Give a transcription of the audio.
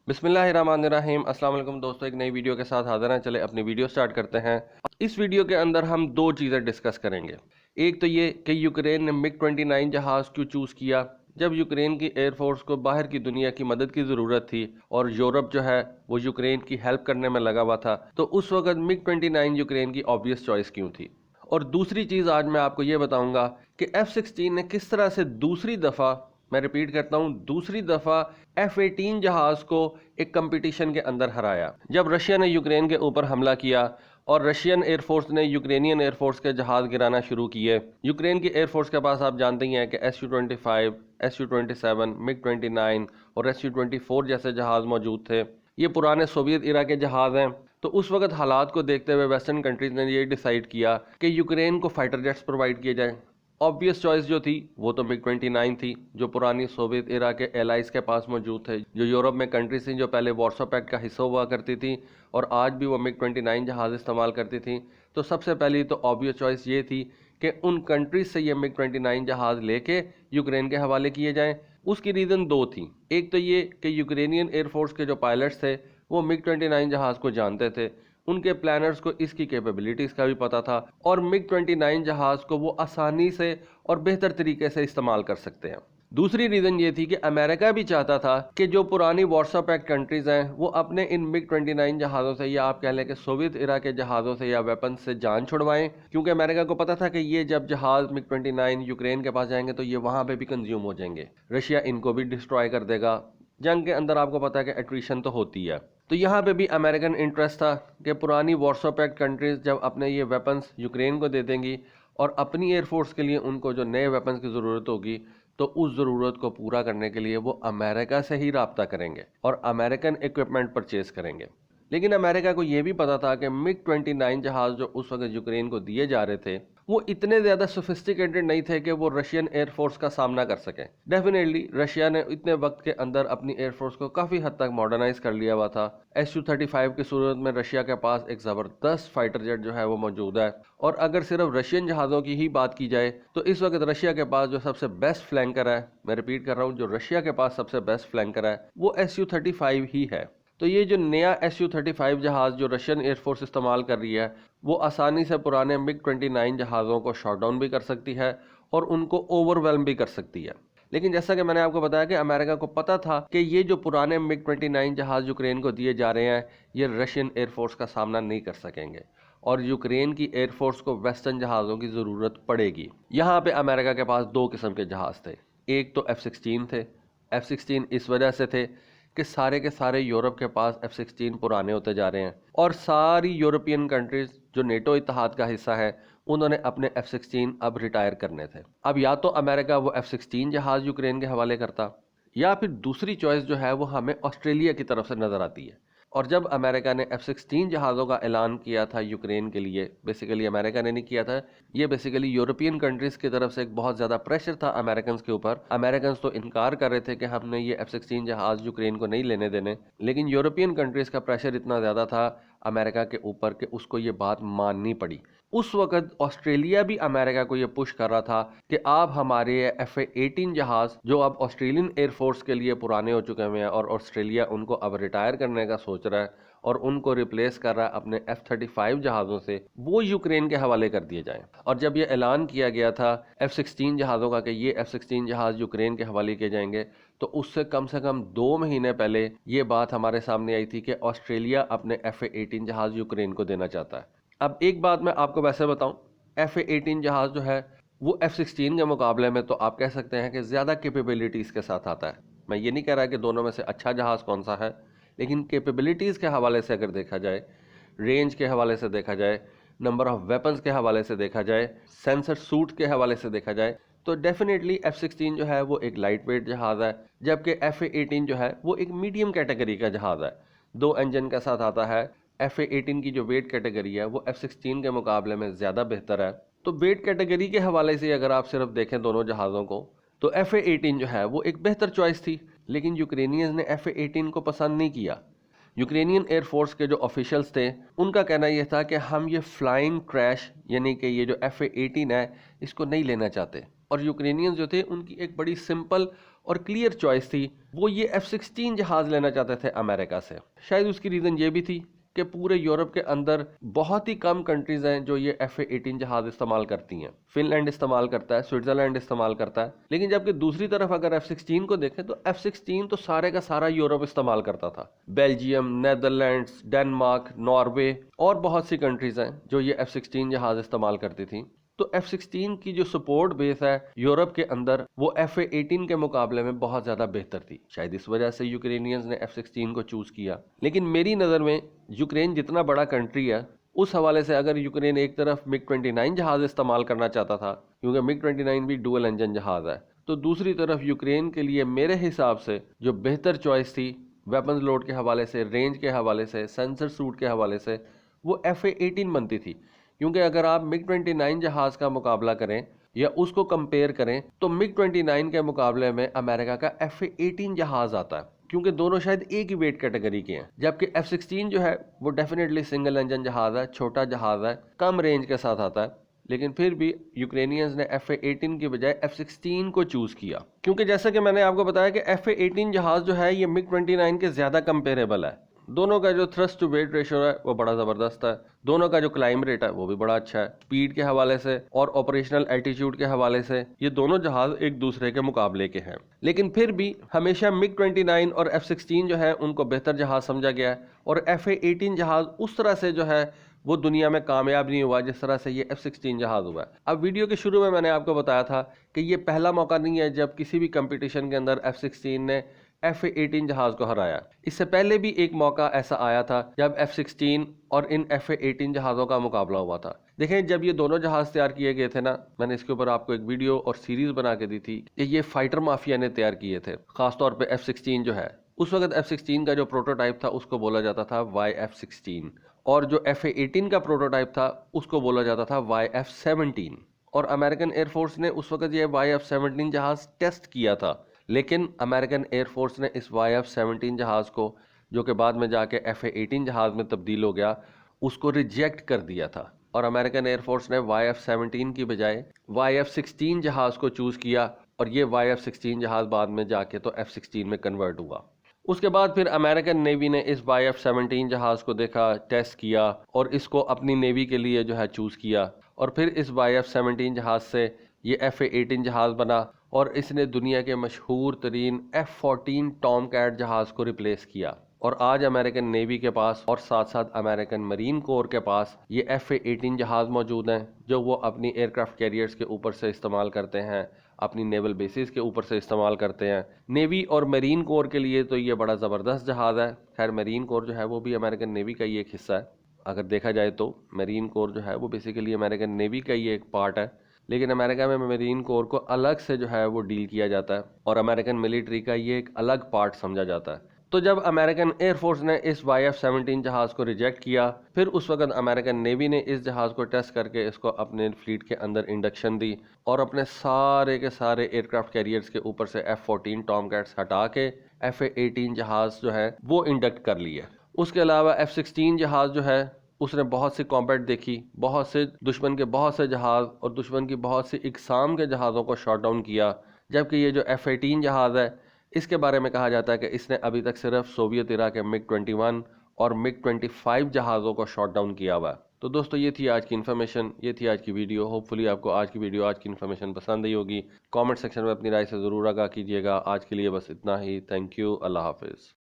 बिस्मिल्लाहिर्रहमानिर्रहीम। अस्सलाम वालेकुम दोस्तों, एक नई वीडियो के साथ हाजिर हैं। चले अपनी वीडियो स्टार्ट करते हैं। इस वीडियो के अंदर हम दो चीज़ें डिस्कस करेंगे। एक तो ये कि यूक्रेन ने मिग-29 जहाज़ क्यों चूज़ किया। जब यूक्रेन की एयरफोर्स को बाहर की दुनिया की मदद की ज़रूरत थी और यूरोप जो है वो यूक्रेन की हेल्प करने में लगा हुआ था, तो उस वक्त मिग-29 यूक्रेन की ऑब्वियस चॉइस क्यों थी। और दूसरी चीज़ आज मैं आपको ये बताऊंगा कि F-16 ने किस तरह से दूसरी दफ़ा, मैं रिपीट करता हूं, दूसरी दफ़ा F-18 जहाज़ को एक कंपटीशन के अंदर हराया। जब रशिया ने यूक्रेन के ऊपर हमला किया और रशियन एयरफोर्स ने यूक्रेनियन एयरफोर्स के जहाज़ गिराना शुरू किए। यूक्रेन की एयरफोर्स के पास आप जानते ही हैं कि Su-25, Su-27, मिग-29 और Su-24 जैसे जहाज़ मौजूद थे। ये पुराने सोवियत इरा के जहाज़ हैं। तो उस वक्त हालात को देखते हुए वेस्टर्न कंट्रीज ने ये डिसाइड किया कि यूक्रेन को फाइटर जेट्स प्रोवाइड किए जाएं। ऑब्वियस चॉइस जो थी वो तो मिग-29 थी, जो पुरानी सोवियत इरा के एलाइज के पास मौजूद थे, जो यूरोप में कंट्रीज थी जो पहले वार्सो पैक्ट का हिस्सा हुआ करती थी और आज भी वो मिग-29 जहाज़ इस्तेमाल करती थी। तो सबसे पहली तो ऑब्वियस चॉइस ये थी कि उन कंट्रीज से ये मिग-29 जहाज़ लेके यूक्रेन के हवाले किए जाएं। उसकी रीज़न दो थी। एक तो ये कि यूक्रेनियन एयरफोर्स के जो पायलट्स थे वो मिग-29 जहाज़ को जानते थे, उनके प्लानर्स को इसकी कैपेबिलिटीज़ का भी पता था और मिग-29 जहाज़ को वो आसानी से और बेहतर तरीके से इस्तेमाल कर सकते हैं। दूसरी रीज़न ये थी कि अमेरिका भी चाहता था कि जो पुरानी वार्सो पैक्ट कंट्रीज़ हैं वो अपने इन मिग-29 जहाज़ों से, या आप कह लें कि सोवियत इरा के जहाज़ों से या वेपन्स से जान छुड़वाएं, क्योंकि अमेरिका को पता था कि ये जब जहाज़ मिग-29 यूक्रेन के पास जाएंगे तो ये वहाँ पर भी कंज्यूम हो जाएंगे, रशिया इनको भी डिस्ट्रॉय कर देगा। जंग के अंदर आपको पता है कि एट्रिशन तो होती है। तो यहाँ पे भी अमेरिकन इंटरेस्ट था कि पुरानी वार्सो पैक्ट कंट्रीज जब अपने ये वेपन्स यूक्रेन को दे देंगी और अपनी एयरफोर्स के लिए उनको जो नए वेपन्स की ज़रूरत होगी, तो उस ज़रूरत को पूरा करने के लिए वो अमेरिका से ही राब्ता करेंगे और अमेरिकन इक्विपमेंट परचेज करेंगे। लेकिन अमेरिका को यह भी पता था कि मिग-29 जहाज़ जो उस वक्त यूक्रेन को दिए जा रहे थे वो इतने ज़्यादा सोफिस्टिकेटेड नहीं थे कि वो रशियन एयरफोर्स का सामना कर सकें। डेफिनेटली रशिया ने इतने वक्त के अंदर अपनी एयरफोर्स को काफ़ी हद तक मॉडर्नाइज कर लिया हुआ था। Su-35 की सूरत में रशिया के पास एक ज़बरदस्त फाइटर जेट जो है वो मौजूद है। और अगर सिर्फ रशियन जहाज़ों की ही बात की जाए तो इस वक्त रशिया के पास जो सबसे बेस्ट फ्लैंकर है, मैं रिपीट कर रहा हूँ, जो रशिया के पास सबसे बेस्ट फ्लैंकर है वो Su-35 ही है। तो ये जो नया Su-35 जहाज़ जो रशियन एयरफोर्स इस्तेमाल कर रही है वो आसानी से पुराने मिग-29 जहाज़ों को शॉट डाउन भी कर सकती है और उनको ओवरवेल्म भी कर सकती है। लेकिन जैसा कि मैंने आपको बताया कि अमेरिका को पता था कि ये जो पुराने मिग-29 जहाज़ यूक्रेन को दिए जा रहे हैं ये रशियन एयरफोर्स का सामना नहीं कर सकेंगे और यूक्रेन की एयरफोर्स को वेस्टर्न जहाज़ों की ज़रूरत पड़ेगी। यहाँ पे अमेरिका के पास दो किस्म के जहाज़ थे। एक तो F-16 थे। F-16 इस वजह से थे कि सारे के सारे यूरोप के पास F-16 पुराने होते जा रहे हैं और सारी यूरोपियन कंट्रीज जो नेटो इत्तेहाद का हिस्सा है उन्होंने अपने F-16 अब रिटायर करने थे। अब या तो अमेरिका वो F-16 जहाज़ यूक्रेन के हवाले करता, या फिर दूसरी चॉइस जो है वो हमें ऑस्ट्रेलिया की तरफ से नज़र आती है। और जब अमेरिका ने F-16 जहाज़ों का ऐलान किया था यूक्रेन के लिए, बेसिकली अमेरिका ने नहीं किया था, ये बेसिकली यूरोपियन कंट्रीज़ की तरफ से एक बहुत ज़्यादा प्रेशर था अमेरिकन के ऊपर। अमेरिकन तो इनकार कर रहे थे कि हमने ये F-16 जहाज़ यूक्रेन को नहीं लेने देने, लेकिन यूरोपियन कंट्रीज़ का प्रेशर इतना ज़्यादा था अमेरिका के ऊपर कि उसको ये बात माननी पड़ी। उस वक्त ऑस्ट्रेलिया भी अमेरिका को ये पुश कर रहा था कि आप हमारे F-18 जहाज़ जो अब ऑस्ट्रेलियन एयरफोर्स के लिए पुराने हो चुके हुए हैं और ऑस्ट्रेलिया उनको अब रिटायर करने का सोच रहा है और उनको रिप्लेस कर रहा है अपने F-35 जहाज़ों से, वो यूक्रेन के हवाले कर दिए जाएं। और जब ये ऐलान किया गया था F-16 जहाज़ों का कि ये F-16 जहाज़ यूक्रेन के हवाले किए जाएंगे, तो उससे कम 2 महीने पहले ये बात हमारे सामने आई थी कि ऑस्ट्रेलिया अपने F-18 जहाज़ यूक्रेन को देना चाहता है। अब एक बात मैं आपको वैसे बताऊं, F-18 जहाज़ जो है वो F-16 के मुकाबले में तो आप कह सकते हैं कि ज़्यादा कैपेबिलिटीज़ के साथ आता है। मैं ये नहीं कह रहा कि दोनों में से अच्छा जहाज़ कौन सा है, लेकिन कैपेबिलिटीज़ के हवाले से अगर देखा जाए, रेंज के हवाले से देखा जाए, नंबर ऑफ़ वेपन्स के हवाले से देखा जाए, सेंसर सूट के हवाले से देखा जाए, तो डेफिनेटली F-16 जो है वो एक लाइट वेट जहाज़ है, जबकि F-18 जो है वो एक मीडियम कैटेगरी का जहाज़ है। 2 इंजन के साथ आता है। F-18 की जो वेट कैटेगरी है वो F-16 के मुकाबले में ज़्यादा बेहतर है। तो वेट कैटेगरी के हवाले से अगर आप सिर्फ देखें दोनों जहाज़ों को, तो F-18 जो है वो एक बेहतर चॉइस थी। लेकिन यूक्रेनियंस ने F-18 को पसंद नहीं किया। यूक्रेनियन एयरफोर्स के जो ऑफिशियल्स थे उनका कहना यह था कि हम ये फ्लाइंग क्रैश यानी कि ये जो F-18 है इसको नहीं लेना चाहते। और यूक्रेनियंस जो थे उनकी एक बड़ी सिंपल और क्लियर चॉइस थी, वो ये F-16 जहाज लेना चाहते थे अमेरिका से। शायद उसकी रीज़न ये भी थी कि पूरे यूरोप के अंदर बहुत ही कम कंट्रीज हैं जो ये F-18 जहाज इस्तेमाल करती हैं। फिनलैंड इस्तेमाल करता है, स्विट्जरलैंड इस्तेमाल करता है, लेकिन जबकि दूसरी तरफ अगर F-16 को देखें तो F-16 तो सारे का सारा यूरोप इस्तेमाल करता था। बेल्जियम, नेदरलैंड्स, डेनमार्क, नॉर्वे और बहुत सी कंट्रीज हैं जो ये F-16 जहाज इस्तेमाल करती थी। तो F-16 की जो सपोर्ट बेस है यूरोप के अंदर वो F-18 के मुकाबले में बहुत ज़्यादा बेहतर थी। शायद इस वजह से यूक्रेनियंस ने F-16 को चूज़ किया। लेकिन मेरी नज़र में यूक्रेन जितना बड़ा कंट्री है, उस हवाले से अगर यूक्रेन एक तरफ MiG-29 जहाज़ इस्तेमाल करना चाहता था, क्योंकि MiG-29 भी डुअल इंजन जहाज़ है, तो दूसरी तरफ यूक्रेन के लिए मेरे हिसाब से जो बेहतर चॉइस थी वेपन्स लोड के हवाले से, रेंज के हवाले से, सेंसर सूट के हवाले से, वो F-18 बनती थी। क्योंकि अगर आप MiG-29 जहाज का मुकाबला करें या उसको कंपेयर करें तो MiG-29 के मुकाबले में अमेरिका का F-18 जहाज आता है, क्योंकि दोनों शायद एक ही वेट कैटेगरी के हैं। जबकि F-16 जो है वो डेफिनेटली सिंगल इंजन जहाज है, छोटा जहाज है, कम रेंज के साथ आता है, लेकिन फिर भी यूक्रेनियंस ने F-18 की बजाय F-16 को चूज किया, क्योंकि जैसा कि मैंने आपको बताया कि F-18 जहाज जो है ये MiG-29 के ज्यादा कंपेरेबल है। दोनों का जो थ्रस्ट टू वेट रेशियो है वो बड़ा ज़बरदस्त है, दोनों का जो क्लाइम रेट है वो भी बड़ा अच्छा है। स्पीड के हवाले से और ऑपरेशनल एल्टीट्यूड के हवाले से ये दोनों जहाज एक दूसरे के मुकाबले के हैं। लेकिन फिर भी हमेशा MiG-29 और F-16 जो है उनको बेहतर जहाज समझा गया है, और F-18 जहाज उस तरह से जो है वो दुनिया में कामयाब नहीं हुआ जिस तरह से ये F-16 जहाज हुआ है। अब वीडियो के शुरू में मैंने आपको बताया था कि ये पहला मौका नहीं है जब किसी भी कंपटीशन के अंदर F-16 ने F-18 जहाज को हराया। इससे पहले भी एक मौका ऐसा आया था जब F-16 और इन F-18 जहाज़ों का मुकाबला हुआ था। देखें, जब ये दोनों जहाज तैयार किए गए थे ना, मैंने इसके ऊपर आपको एक वीडियो और सीरीज बना के दी थी कि ये फाइटर माफिया ने तैयार किए थे। खासतौर पे F-16 जो है, उस वक्त F-16 का जो प्रोटोटाइप था उसको बोला जाता था YF-16, और जो F-18 का प्रोटोटाइप था उसको बोला जाता था YF-17। और अमेरिकन एयरफोर्स ने उस वक्त ये YF-17 जहाज टेस्ट किया था, लेकिन अमेरिकन एयरफोर्स ने इस YF-17 जहाज़ को, जो कि बाद में जाके F-18 जहाज़ में तब्दील हो गया, उसको रिजेक्ट कर दिया था, और अमेरिकन एयरफोर्स ने YF-17 की बजाय YF-16 जहाज़ को चूज़ किया, और ये YF-16 जहाज़ बाद में जाके तो F-16 में कन्वर्ट हुआ। उसके बाद फिर अमेरिकन नेवी ने इस YF-17 जहाज़ को देखा, टेस्ट किया और इसको अपनी नेवी के लिए जो है चूज़ किया, और फिर इस YF-17 जहाज़ से ये F-18 जहाज़ बना, और इसने दुनिया के मशहूर तरीन F-14 टॉमकैट जहाज़ को रिप्लेस किया। और आज अमेरिकन नेवी के पास और साथ साथ अमेरिकन मरीन कोर के पास ये F-18 जहाज़ मौजूद हैं, जो वो अपनी एयरक्राफ्ट कैरियर्स के ऊपर से इस्तेमाल करते हैं, अपनी नेवल बेसिस के ऊपर से इस्तेमाल करते हैं। नेवी और मरीन कोर के लिए तो ये बड़ा ज़बरदस्त जहाज़ है। खैर, मरीन कोर जो है वो भी अमेरिकन नेवी का ही एक हिस्सा है। अगर देखा जाए तो मरीन कोर जो है वो बेसिकली अमेरिकन नेवी का ही एक पार्ट है, लेकिन अमेरिका में मरीन कोर को अलग से जो है वो डील किया जाता है, और अमेरिकन मिलिट्री का ये एक अलग पार्ट समझा जाता है। तो जब अमेरिकन एयरफोर्स ने इस YF-17 जहाज़ को रिजेक्ट किया, फिर उस वक्त अमेरिकन नेवी ने इस जहाज़ को टेस्ट करके इसको अपने फ्लीट के अंदर इंडक्शन दी, और अपने सारे के सारे एयरक्राफ्ट कैरियर्स के ऊपर से F-14 टॉमकैट्स हटा के F-18 जहाज़ जो है वो इंडक्ट कर लिए। उसके अलावा F-16 जहाज़ जो है उसने बहुत सी कॉम्बैट देखी, बहुत से दुश्मन के बहुत से जहाज़ और दुश्मन की बहुत सी इकसाम के जहाज़ों को शॉट डाउन किया। जबकि ये जो F-18 जहाज़ है, इसके बारे में कहा जाता है कि इसने अभी तक सिर्फ सोवियत इरा के MiG-21 और MiG-25 जहाज़ों को शॉट डाउन किया हुआ है। तो दोस्तों, ये थी आज की इन्फॉर्मेशन, ये थी आज की वीडियो। होपफुली आपको आज की वीडियो, आज की इन्फॉर्मेशन पसंद आई होगी। कमेंट सेक्शन में अपनी राय से ज़रूर आगाह कीजिएगा। आज के लिए बस इतना ही। Thank you. अल्लाह हाफिज़।